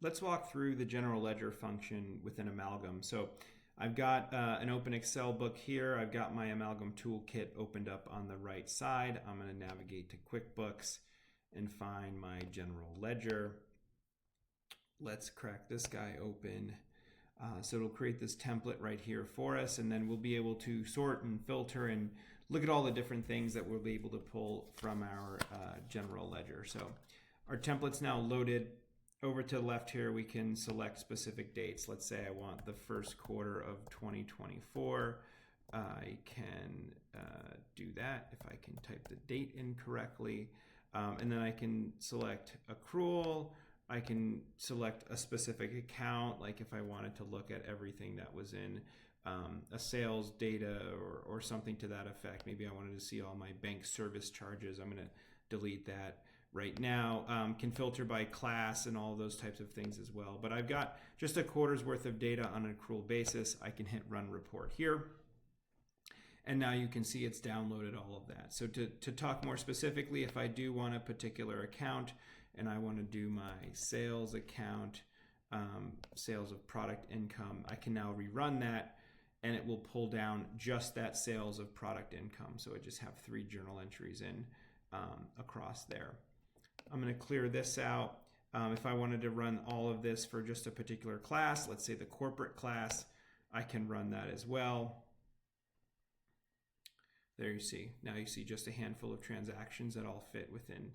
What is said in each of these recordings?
let's walk through the general ledger function within Amalgam. So I've got an open Excel book here. I've got my Amalgam toolkit opened up on the right side. I'm going to navigate to QuickBooks and find my general ledger. Let's crack this guy open. So it'll create this template right here for us, and then we'll be able to sort and filter and look at all the different things that we'll be able to pull from our general ledger. So our template's now loaded. Over to the left here, we can select specific dates. Let's say I want the first quarter of 2024. I can do that if I can type the date in correctly. And then I can select accrual. I can select a specific account, like if I wanted to look at everything that was in a sales data or something to that effect. Maybe I wanted to see all my bank service charges. I'm going to delete that right now. Can filter by class and all those types of things as well. But I've got just a quarter's worth of data on an accrual basis. I can hit run report here. And now you can see it's downloaded all of that. So to talk more specifically, if I do want a particular account and I want to do my sales account, sales of product income, I can now rerun that and it will pull down just that sales of product income. So I just have 3 journal entries in across there. I'm going to clear this out. If I wanted to run all of this for just a particular class, let's say the corporate class, I can run that as well. There you see. Now you see just a handful of transactions that all fit within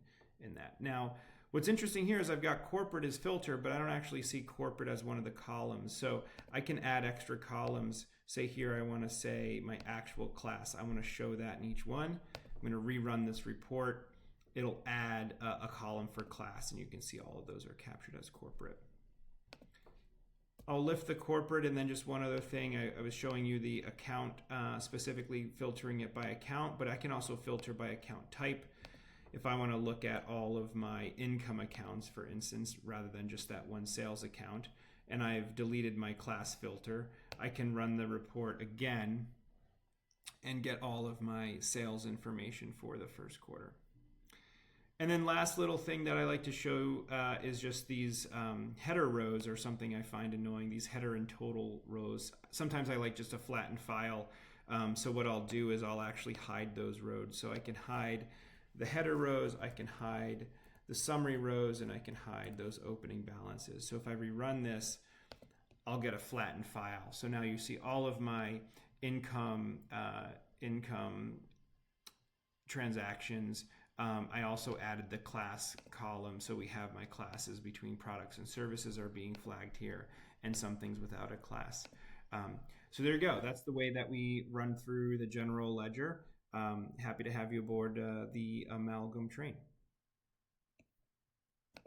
that. Now, what's interesting here is I've got corporate as filter, but I don't actually see corporate as one of the columns. So I can add extra columns. Say here I want to say my actual class. I want to show that in each one. I'm going to rerun this report. It'll add a column for class, and you can see all of those are captured as corporate. I'll lift the corporate, and then just one other thing. I was showing you the account, specifically filtering it by account, but I can also filter by account type. If I want to look at all of my income accounts, for instance, rather than just that one sales account, and I've deleted my class filter, I can run the report again and get all of my sales information for the first quarter. And then last little thing that I like to show is just these header rows, or something I find annoying, these header and total rows. Sometimes I like just a flattened file. So what I'll do is I'll actually hide those rows. So I can hide the header rows, I can hide the summary rows, and I can hide those opening balances. So if I rerun this, I'll get a flattened file. So now you see all of my income transactions. I also added the class column, so we have my classes between products and services are being flagged here, and some things without a class. So there you go. That's the way that we run through the general ledger. Happy to have you aboard the Amalgam train.